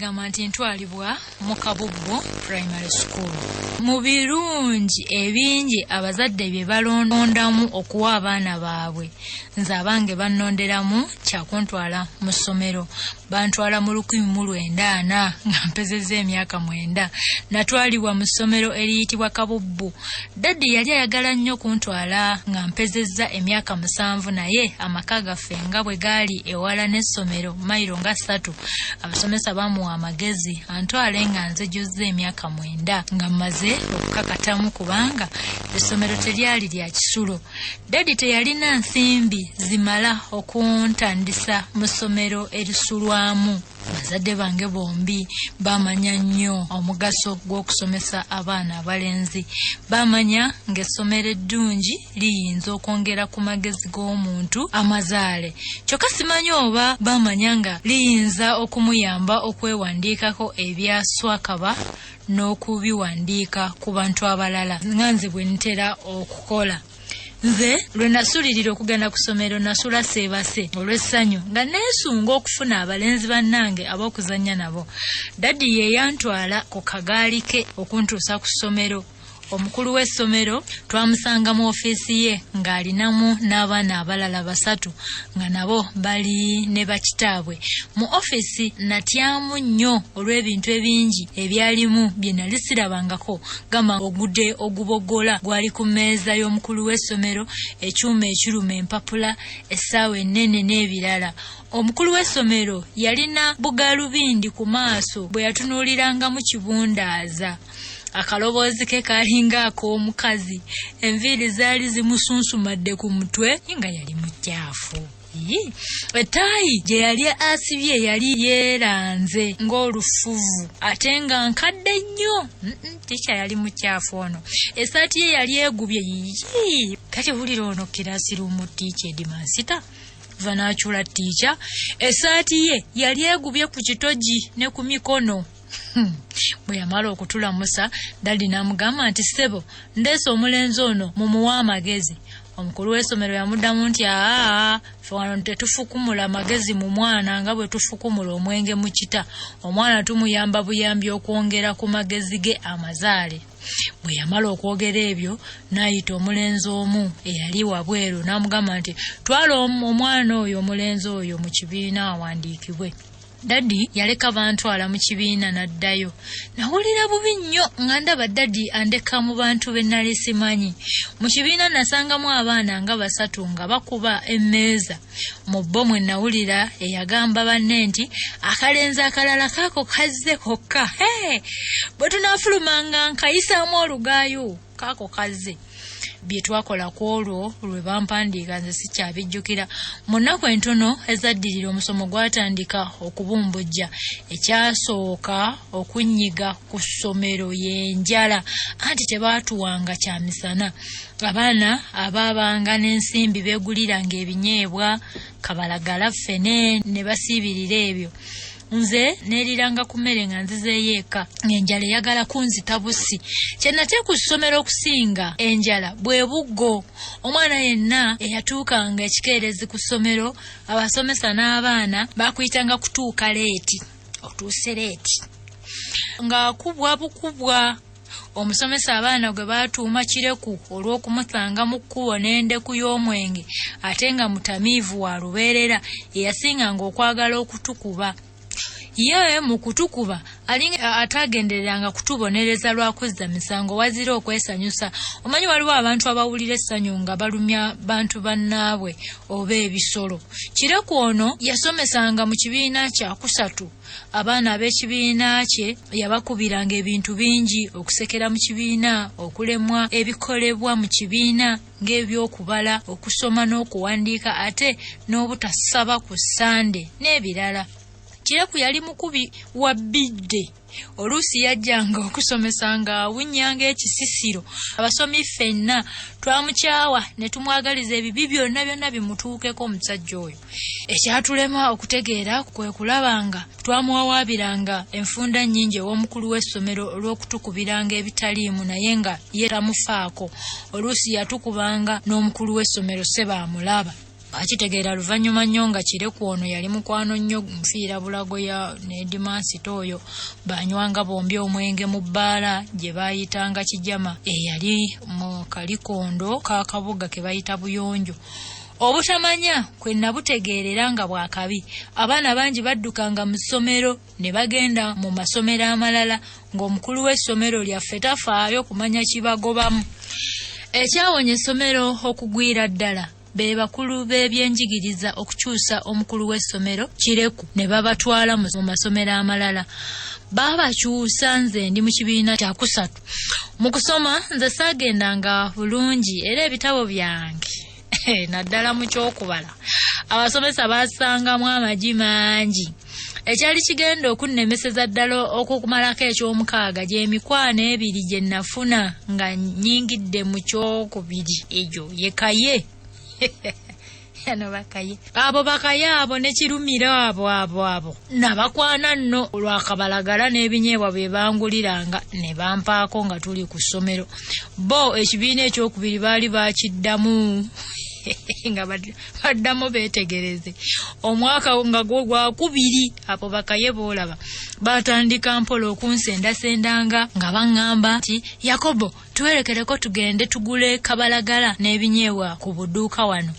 bagamba nti Ntwalibwa mu Kabubbu Primary School. Mu birungi ebingi abazadde bye balondamu okuwa abaana baabwe, nze abange bannonderamu kyakuntwala mu ssomero. Bantwala mu 1980 nga mpezezza emyaka 9. Natwalibwa mu ssomero eriyitibwa Kabubbu. Daddy yali ayagala nnyo kuntwala nga mpezezza emyaka 7, naye amaka gaffe nga bwe gaali ewala n'essomero mayiro nga 3. Abasomesa bamuwa amagezi antwale nga nze juzza emyaka 9 nga mmaze okukakatamu kubanga essomero teryali lya kisulo. Daddy teyalina nsimbi zimala okuntandisa mu ssomero erisulwamu. Bazadde bange bombi bamanya nnyo omugaso gw'okusomesa abaana abalenzi. Bamanya ng'essomero eddungi liyinza okwongera ku magezi g'omuntu amazaale. Kyokka simanyi oba bamanya nga liyinza okumuyamba okwewandiikako ebyaswakaba n'okubiwandiika ku bantu abalala nga nze bwe ntera okukola. Nze lwe nasulirira okugenda ku ssomero nasula seebase olw'essanyu nga neesunga okufuna abalenzi bannange ab'okuzannya nabo. Daddy ye yantwala ku kagaali ke okuntuusa ku ssomero. Omukulu w'essomero twamusanga mu ofiisi ye ng'alinamu n'abaana abalala 3 nga nabo bali ne bakitaabwe. Mu ofiisi natyamu nnyo olw'ebintu ebingi ebyalimu bye nali sirabangako, gamba ogude ogubogola gwali ku mmeeza y'omukulu w'essomero, ekyuma ekiruma empapula, essaawa ennene n'ebirala. Omukulu w'essomero yalina bugalubindi ku maaso bwe yatunuulirangamu kibundaaza. Akaloboozi ke kalinga ak'omukazi, enviiri zaali zimusunsumadde ku mutwe nga yali mukyafu. Etaayi gye yali asibye yali yeeranze ng'olufuvu ate nga nkadde nnyo. Ticha yali mukyafu ono. Essaati ye yali egubye yiyi. Kati Wulira ono kirasi rumu ticha edimansita vanachula ticha. Essaati ye yali egubye ku kitogi ne ku mikono. Bwe yamala okutulamusa, Daddy n'amugamba nti ssebo ndeese omulenzi ono mumuwa amagezi. Omukulu w'essomero yamuddamu nti ffe wano tetufukumula amagezi mu mwana nga bwe tufukumula omwenge mu kita. Omwana tumuyamba buyambi okwongera ku magezi ge amazaale. Bwe yamala okwogera ebyo n'ayita omulenzi omu eyali wabweru n'amugamba nti twala omwana oyo omulenzi oyo mu kibiina awandiikibwe. Daddy yaleka bantwala mu kibiina n'addayo. Nawulira bubi nnyo nga ndaba Daddy andeka mu bantu be nali simanyi. Mu kibiina nasangamu abaana nga 3 nga bakuba emmeeza. Mu bo mwe nawulira eyagamba banne nti akalenzi akalala kaako kazze kokka. Bwe tunaafulumanga nkayisaamu olugaayo kaako kazze. Bye twakola ku olwo lwe bampandiika nze sikyabijjukira. Mu nnaku entono ezaddirira omusomo gwatandika okubumbujja. Ekyasooka okunnyiga ku ssomero y'enjala, anti tebaatuwanga kya misana. Abaana abaabanga n'ensimbi beeguliranga ebinyeebwa, kabalagala, ffene ne basiibirira ebyo. Nze neeriranga ku mmere nga nzizeeyo eka ng'enjala eyagala kunzita busi. Kye nate ku ssomero okusinga enjala bwe buggo. Omwana yenna eyatuukanga ekikeerezi ku ssomero, abasomesa n'abaana bakuyitanga kutuuka leeti. Otuuse leeti ng'akubwa bukubwa. Omusomesa abaana gwe baatuuma Kireku olw'okumusanga mu kkubo n'endeku y'omwenge ate nga mutamiivu wa lubeerera eyasinganga okwagala okutukuba. Ye mu kutukuba alinga atagendereranga kutubonereza lwa kuzza misango wazira okwesanyusa. Omanyi waliwo abantu abawulira essanyu nga balumya bantu bannaabwe oba ebisolo. Kireku ono yasomesanga mu kibiina kya 3. Abaana ab'ekibiina kye yabakubiranga ebintu bingi: okusekera mu kibiina, okulemwa ebikolebwa mu kibiina ng'ebyokubala, okusoma n'okuwandiika ate n'obutasaba ku Sande n'ebirala. Kireku yali mukubi wa bidde. Oluusi yajjanga okusomesanga awunnyanga ekisisiro. Abasomi ffenna twamukyawa ne tumwagaliza ebibi byonna bimutuukeko omusajja oyo. Ekyatulema okutegeera kwe kulabanga twamuwawaabiranga enfunda nnyingi ew'omukulu w'essomero olw'okutukubiranga ebitaliimu naye nga ye tamufaako. Oluusi yatukubanga n'omukulu w'essomero se baamulaba. akitegeera luvannyuma nnyo nga Kireku ono yali mukwano nnyo Nfiira Bulago ya Nedimansito oyo banywanga bombi omwenge mu bbaala gye baayitanga Kijama eyali mu Kalikondo ka kabuga ke bayita Buyonjo. Obutamanya kwe nabutegeerera nga bwakabi, abaana bangi baddukanga mu ssomero ne bagenda mu masomero amalala ng'omukulu w'essomero lyaffe tafaayo kumanya kibagobamu. Ekyawonya essomero okugwira ddala be bakulu b'ebyenjigiriza okukyusa omukulu w'essomero Kireku ne babatwala mu masomero amalala. Babakyusa nze ndi mu kibiina kya kusatu. Mu kusoma nze saagendanga bulungi era ebitabo byange naddala mu kyokubala abasomesa basangamu amagi mangi. Ekyali kigenda okunnemeseza ddala okukumalako eky'omukaaga gy'emikwano ebiri gye nafuna nga nnyingidde mu kyokubiri egyo ye kaye. Yano bakaye abo bakaye abo ne Kirumira abo nabakwana nno olwakabalagala n'ebinyeebwa bye banguliranga ne bampaako nga tuli ku ssomero. Bo ekibiina ekyokubiri baali bakiddamu nga baddamu beetegereze omwaka nga gwa kubiri. Apo bakaye boolaba batandika mpola okunsendasendanga nga baŋŋamba nti Yakobo tuwerekereko tugende tugule kabalagala n'ebinyeebwa ku budduuka wano.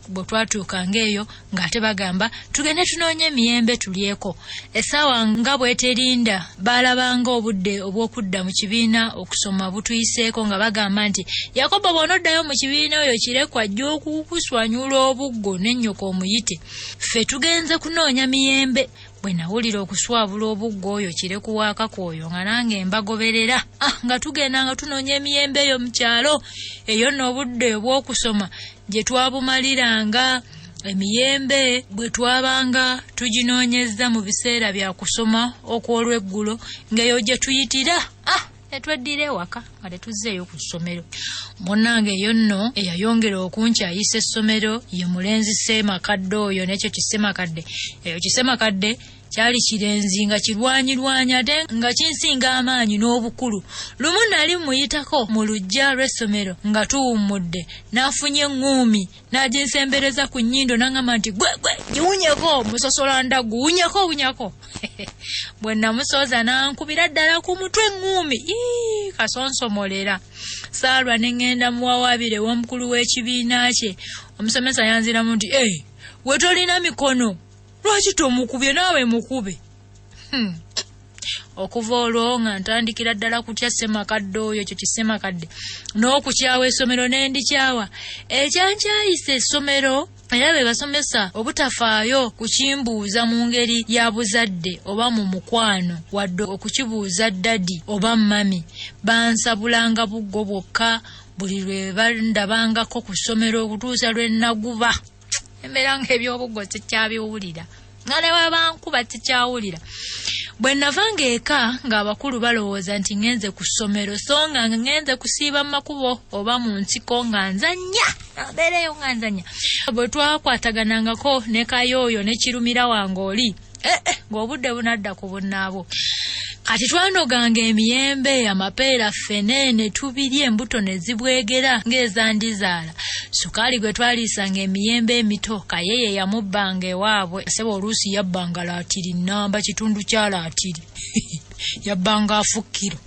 Bwe twatuukanga eyo ng'ate bagamba tugende tunoonye emiyembe tulyeko. Essaawa nga bweterinda baalabanga obudde obw'okudda mu kibiina okusoma butuyiseeko nga bagamba nti Yakobo bw'onoddayo mu kibiina oyo Kireku ajja okukuswanyula obuggo n'ennyoko omuyite. Ffe tugenze kunoonya miyembe. Bwe nawulira okuswabula obuggo oyo Kireku waakakooyo nga nange mbagoberera nga tugenda nga tunoonya emiyembe eyo mu kyalo. Eyo nno obudde obw'okusoma gye twabumaliranga. Emiyembe bwe twabanga tuginoonyezza mu biseera bya kusoma okw'olweggulo ng'eyo gye tuyitira etweddira ewaka nga tetuzzeeyo ku ssomero. Munnange eyo nno eyayongera okunkyayisa essomero ye mulenzi Ssemakadde oyo n'ekyo Kisemakadde. Eyo Kisemakadde kyali kirenzi nga kirwanyirwanya ate nga kinsinga amaanyi n'obukulu. Lumu nali muyitako mu luggya lw'essomero nga tuwummudde n'afunye eŋŋuumi n'aginsembereza ku nnyindo n'aŋŋamba nti gwe giwunyeko musosola ndagu wunyako. Bwe namusooza n'ankubira ddala ku mutwe eŋŋuumi kasonsomolera. Saalwa ne ŋŋenda muwawaabire w'omukulu w'ekibiina kye. Omusomesa yanziramu nti we tolina mikono lwaki tomukubye naawe mukube. Okuva olwo nga ntandikira ddala kutya Ssemakadde oyo kyo Kisemakadde n'okukyawa essomero n'endikyawa. Ekyankyayisa essomero era be basomesa obutafaayo kukimbuuza mu ngeri ya buzadde oba mu mukwano wadde okukibuuza ddadi oba mami. Bansabulanga buggo bwokka buli lwe bandabangako ku ssomero okutuusa lwe naguba. Embeera ng'ebyobuggo sikyabiwulira nga ne bwe bankuba sikyawulira. Bwe navanga eka ng'abakulu balowooza nti ngenze ku ssomero so nga ngenze kusiiba mu makubo oba mu nsiko nga nzannya abeereyo nga nzannya. Bwe twakwataganangako ne Kayooyo ne Kirumira wange oli ng'obudde bunadda ku bunnaabo. Kati twanoganga emiyembe amapeera ffene ne tubirya embuto ne zibwegera ng'ezandizaala. Sukaali gwe twaliisanga emiyembe emito Kayeye yamubbanga ewaabwe. Sebo oluusi yabbanga laatiri nnamba kitundu kya laatiri yabbanga afukkiro.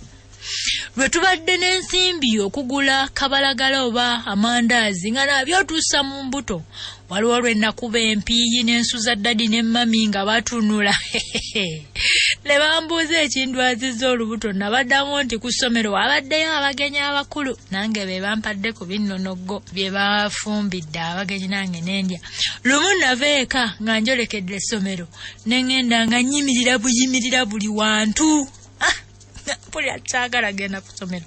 Lwe tubadde n'ensimbi okugula kabalagala oba amandaazi nga nabyo tuusa mu mbuto. Waliwo lwe nakuba empiiyi n'ensuza ddadi ne mami nga batunula ne bambuuza ekindwazizza olubuto. Nabaddamu nti ku ssomero wabaddeyo abagenyi abakulu nange be bampadde ku binnonoggo bye bafumbidde abagenyi nange n'endya. Lumu nava eka nga njolekedde essomero ne ŋŋenda nga nnyimirira buli wantu. Puli ataagala genda ku ssomero.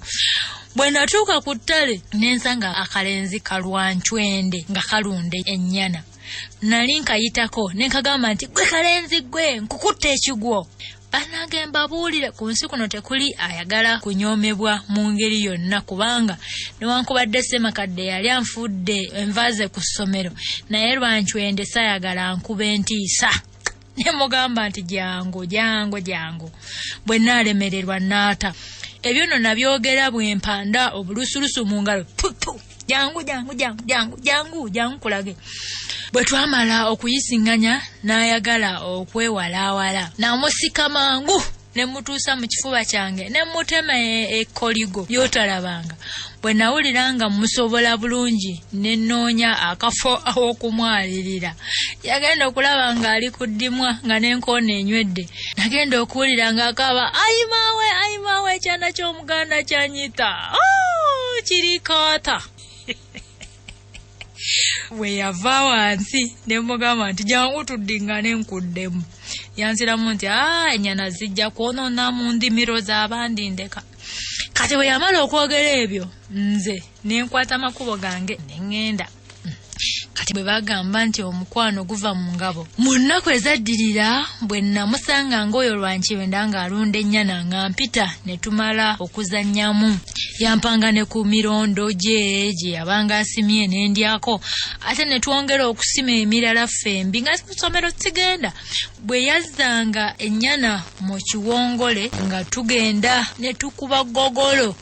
Bwe natuuka ku ttale nensanga akalenzi kalwancwende nga kalunda ennyana. Nali nkayitako ne nkagamba nti gwe kalenzi gwe nkukutte ekigwo. Banage mbabuulire ku nsi kuno tekuli ayagala kunyoomebwa mu ngeri yonna kubanga newankubadde Ssemakadde yali anfudde envaaze ku ssomero naye lwancwende sayagala nkube ntiisa. Ne mugamba nti jangu. Bwe naalemererwa naata. Ebyo nno nabyogera bwe mpanda obulusulusu mu ngalo. Jangu kulage. bwe twamala okuyisinganya n'ayagala okwewalaawala n'amusika mangu ne mutuusa mu kifuba kyange ne mutema ekkoligo byotalabanga. Bwe nawulira nga musobola bulungi ne nnoonya akafo aw'okumwalirira. Yagenda okulaba ng'ali ku ddimwa nga n'enkoona enywedde. Nagenda okuwulira ng'akaaba ayi maawe ekyana ky'omuganda kyanyita. Kirikaata. Bwe yava wansi ne mugamba nti jangu tuddingane nkuddemu. Yansiramu nti ennyana zijja kwonoona mu ndimiro z'abandi ndeka. Kati bwe yamala okwogera ebyo nze ne nkwata amakubo gange ne ŋŋenda. Kati bwe bagamba nti omukwano guva mu ngabo. Mu nnaku ezaddirira bwe namusanga ng'oyo lwankiwenda ng'alunda ennyana nga mpita ne tumala okuzannyamu. Yampanga ne ku mirondo gye yabanga asimye n'endyako. Ate ne twongera okusima emirala fembi nga mu ssomero sigenda. Bwe yazzanga ennyana mu kiwongole nga tugenda ne tukuba gogolo.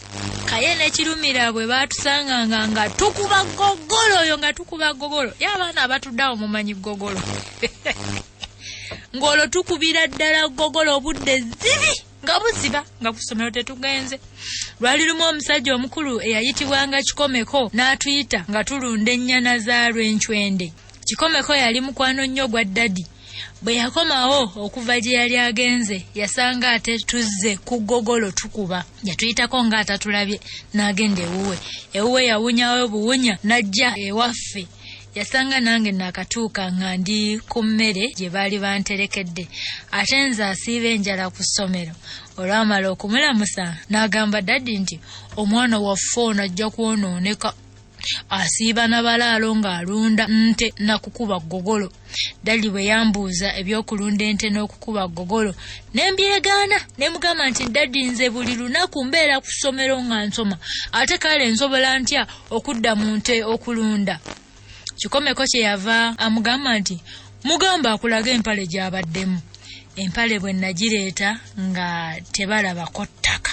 Kaye n'ekirumira bwe baatusanganga nga tukuba gogolo oyo nga tukuba gogolo. Y'abaana abatuddawo mumanyi gogolo. Ng'olwo tukubira ddala gogolo obudde zibi nga buziba nga ku ssomero tetugenze. Lwali lumu omusajja omukulu eyayitibwanga Kikomeko n'atuyita nga tulunda ennyana za Lwencwende. Kikomeko yali mukwano nnyo gwa ddadi. Bwe yakomawo okuva gye yali agenze yasanga ate tuzze ku gogolo tukuba. Yatuyitako ng'atatulabye n'agenda ewuwe. Ewuwe yawunyawo buwunya n'ajja ewaffe. Yasanga nange nakatuuka nga ndi ku mmere gye baali banterekedde. Ate nze asiiba enjala ku ssomero. Olwamala okumulamusa n'agamba ddadi nti omwana waffe ono ajja kwonooneka. Asiiba n'abalaalo ng'alunda nte nakukuba gogolo. Ddadi bwe yambuuza ebyokulunda ente n'okukuba gogolo ne mbyegaana ne mugamba nti ddadi nze buli lunaku mbeera ku ssomero nga nsoma. Ate kale nsobola ntya okudda mu nte okulunda? Kikomeko kye yava amugamba nti mugamba akulaga empale gy'abaddemu. Empale bwe nagireeta nga tebalabako ttaka.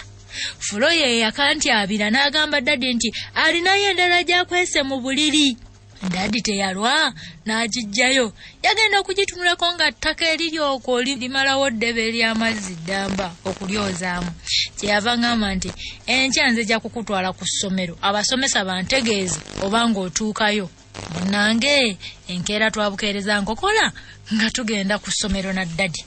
Fulo ye yakantyabira n'agamba ddadi nti alinayo endala gy'akwese mu buliri. Ddadi teyalwa n'agiggyayo. Yagenda okugitunulako nga ttaka eriryoko limalawo ddebe ery'amazzi ddamba okulyozaamu. Kyeyava ngamba nti enkya nze ja kukutwala ku ssomero abasomesa bantegeeze oba ng'otuukayo. Munnange enkeera twabukeereza nkokola nga tugenda ku ssomero na ddadi.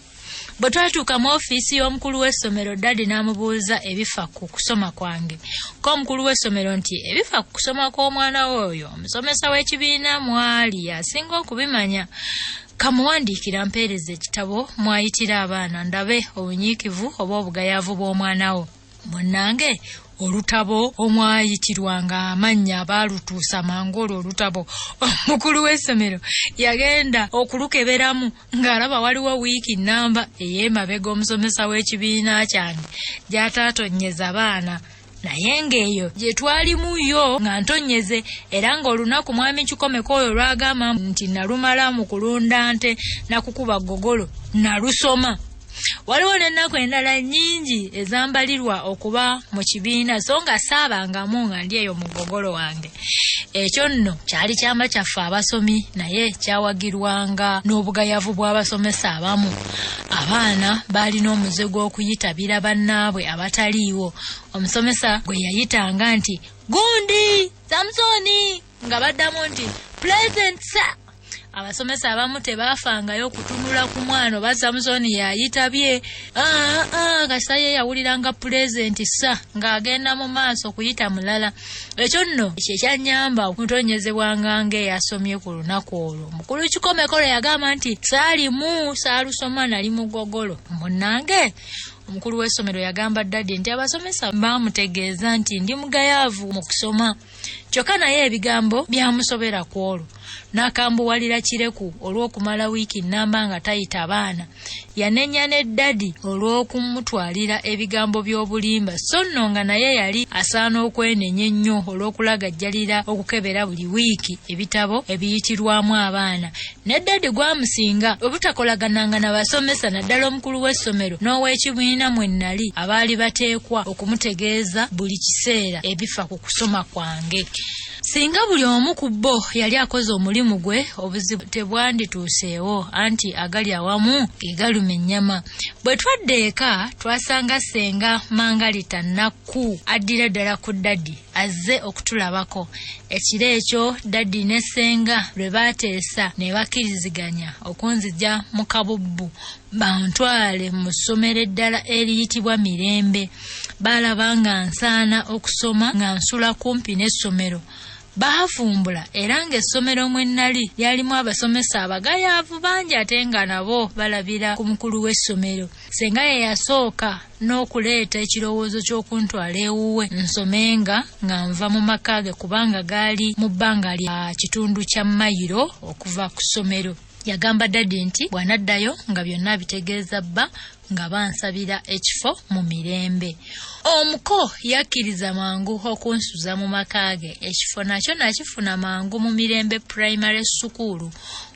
Bwe twatuuka mu ofiisi y'omukulu w'essomero ddadi n'amubuuza ebifa ku kusoma kwange. Ko omukulu w'essomero nti ebifa ku kusoma kw'omwana oyo omusomesa w'ekibiina mwali asinga okubimanya. Kamuwandiikira mpeereza ekitabo mwayitira abaana ndabe obunyiikivu oba obugayaavu bw'omwana wo. Munnange olutabo omwayitirwanga amannya baalutuusa mangu olutabo. Omukulu w'essomero yagenda okulukeberamu ng'alaba waliwo wiiki nnamba ey'emabega omusomesa w'ekibiina kyange gy'ataatonyeza baana. Naye ng'eyo gye twalimu yo nga ntonyeze era ng'olunaku mwami Kikomeko oyo lwagamba nti nalumala mu kulunda nte nakukuba gogolo nalusoma. Waliwo n'ennaku endala nnyingi ezambalirwa okuba mu kibiina so nga saabangamu nga ndi eyo mu gogolo wange. Ekyo nno kyali kyama kyaffe abasomi naye kyawagirwanga n'obugayavu bw'abasomesa abamu. Abaana baalina omuze gw'okuyitabira bannaabwe abataliiwo. Omusomesa gwe yayitanga nti gundi Samusoni nga baddamu nti present sir. Abasomesa abamu tebaafangayo kutunula ku mwana oba Samusoni yayitabye. Kasaye yawuliranga pulezenti sa ng'agenda mu maaso kuyita mulala. Ekyo nno kyekyanyamba okutonyezebwanga ng'eyasomye ku lunaku olwo. Mukulu Kikomeko yagamba nti saalimu saalusoma nali mu gogolo. Munnange omukulu w'essomero yagamba ddadi nti abasomesa baamutegeeza nti ndi mugayaavu mu kusoma. Kyokka naye ebigambo byamusobera ku olwo. N'akambuwalira Kireku olw'okumala wiiki nnamba nga tayita baana. Yanenya ne ddadi olw'okumutwalira ebigambo by'obulimba so nno nga naye yali asaana okwenenya ennyo olw'okulagajjalira okukebera buli wiiki ebitabo ebiyitirwamu abaana. Ne ddadi gwamusinga obutakolagana n'abasomesa naddala omukulu w'essomero n'ow'ekibiina mwe nnali abaali bateekwa okumutegeeza buli kiseera ebifa ku kusoma kwange. Singa buli omu ku bo yali akoze omulimu gwe obuzibu tebwandituuseewo anti agali awamu ge galuma ennyama. Bwe twadda eka twasanga ssenga Mangalita Nakku addira ddala ku Daddy azze okutulabako. Ekiro ekyo Daddy ne ssenga lwe baateesa ne bakkiriziganya okunzija mu Kabubbu bantwale mu ssomero eddala eriyitibwa Mirembe. Baalaba nga nsaana okusoma nga nsula kumpi n'essomero. Baavumbula era ng'essomero mwe nnali lyalimu abasomesa abagayaavu bangi ate nga nabo balabira ku mukulu w'essomero. Ssenga ye yasooka n'okuleeta ekirowoozo ky'okuntwala ewuwe nsomenga nga nva mu maka ge kubanga gaali mu bbanga lya kitundu kya mayiro okuva ku ssomero. Yagamba Daddy nti bw'anaddayo nga byonna bitegeeza bba nga bansabira ekifo mu Mirembe. Omuko yakkiriza mangu okunsuza mu maka ge. Ekifo nakyo nakifuna mangu mu Mirembe Primary School.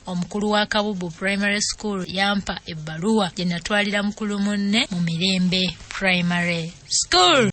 Omukulu wa Kabubbu Primary School yampa ebbaluwa gye natwalira mukulu munne mu Mirembe Primary School.